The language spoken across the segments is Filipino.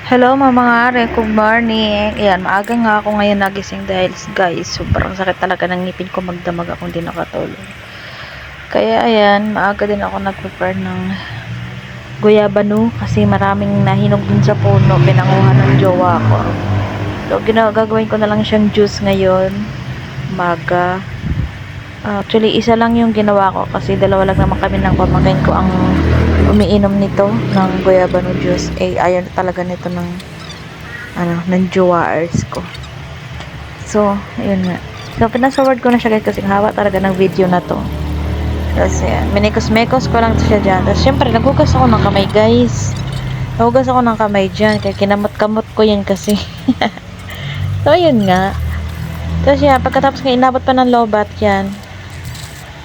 Hello mga are, good morning. Ayan, maaga nga ako ngayon nagising dahil guys, sobrang sakit talaga ng ngipin ko, magdamag akong di nakatulog. Kaya ayan, maaga din ako nag-prepare ng guyabano kasi maraming nahinog din sa puno, pinanguha ng jowa ko. So, gagawin ko na lang siyang juice ngayon, maga. Actually, isa lang yung ginawa ko kasi dalawa lang naman kami ng pamangkin ko ang umiinom nito ng guyabano juice. Ayaw talaga nito ng jowaers ko. So, ayun nga. So, pinasaward ko na siya guys kasi hawa talaga ng video na to. Kasi, minikos-mekos ko lang siya dyan. Tapos, syempre, naghugas ako ng kamay guys. Naghugas ako ng kamay dyan. Kaya kinamot-kamot ko yan kasi. So, ayun nga. Tapos, yan, pagkatapos nga inabot pa ng lobat yan.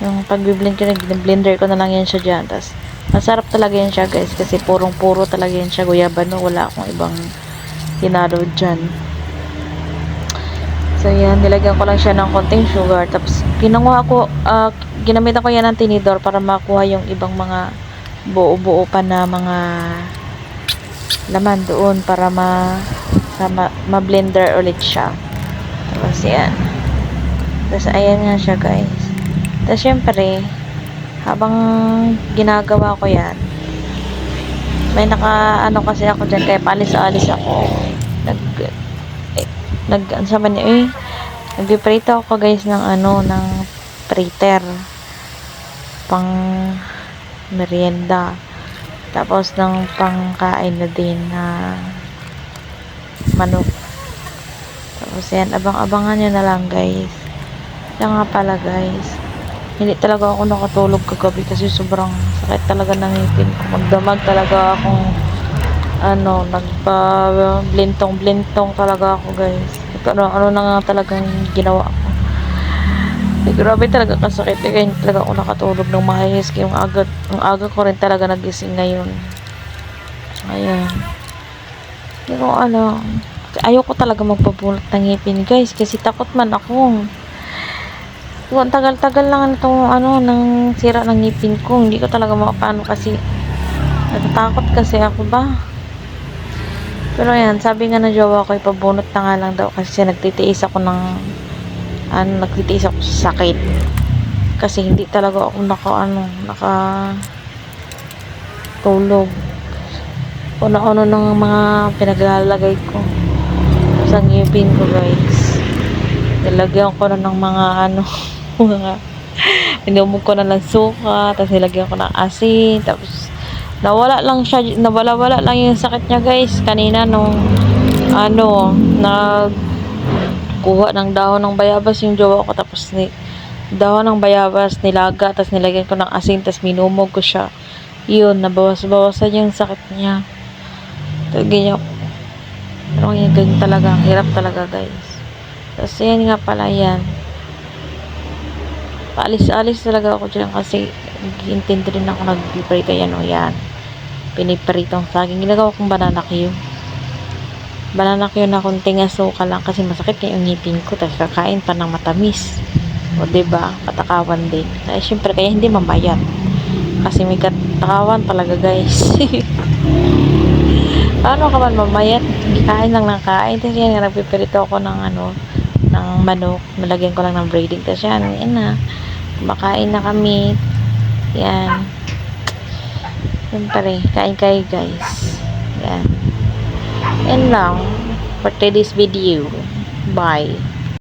Yung pag-blend ko, blender ko na lang yan siya dyan. Tapos, masarap talaga yan siya guys. Kasi purong-puro talaga yan siya. Guyabano, wala akong ibang hinalo dyan. So, yan. Nilagyan ko lang siya ng konting sugar. Tapos, ginamitan ko yan ng tinidor para makuha yung ibang mga buo-buo pa na mga laman doon para ma-blender ulit siya. Tapos, yan. Tapos, ayan nga siya guys. Tapos, syempre, habang ginagawa ko yan, may kasi ako dyan, kaya paalis-alis ako. Nagpiprito ako guys ng prater pang merienda. Tapos ng pangkain na din na manok. Tapos yan, abang-abangan nyo na lang guys. Yan nga pala guys, hindi talaga ako nakatulog kagabi kasi sobrang sakit talaga ng ngipin ko. Magdamag talaga akong nagpa-blintong talaga ako guys. Ano na nga talagang ginawa ko. Grabe talaga kasakit. Kaya hindi talaga ako nakatulog ng maayos. Kaya ang aga ko rin talaga nagising ngayon. Ayan. Hindi ko ayoko talaga magpabunot ng ngipin guys. Kasi takot man ako. Ang tagal-tagal lang itong ng sira ng ngipin ko. Hindi ko talaga makapaano kasi natatakot kasi ako ba. Pero ayan, sabi nga na jowa ko, ipabunot na nga lang daw kasi nagtitiis ako sa sakit. Kasi hindi talaga ako nakatulog. Ano-ano ng mga pinaglalagay ko sa ngipin ko guys. Nilagyan ko na ng mga minumog ko na lang suka, tapos nilagyan ko ng asin, tapos nawala lang yung sakit niya guys kanina nung nagkuha ng dahon ng bayabas yung jowa ko, tapos dahon ng bayabas nilaga, tapos nilagyan ko ng asin, tapos minumog ko siya. Yun, nabawas-bawasan yung sakit niya. Ganyan. Pero ganyan talaga, hirap talaga guys. Tapos yan nga pala yan, paalis-alis talaga ako dyan kasi intindi rin ako nag-prito yan pinipritong saging. Ginagawa kong banana Q na kunting asuka lang kasi masakit yung ngipin ko, tapos kakain pa ng matamis, o diba, katakawan din. Syempre kaya hindi mamayat kasi may katakawan talaga guys. Paano ka man mamayat, kain lang ng kain. Tapos yan, nagpipirito ako ng manok, nalagyan ko lang ng breading, tapos yan na, kumakain na kami. Yan, siyempre, kain kayo guys. Yan lang for today's video. Bye.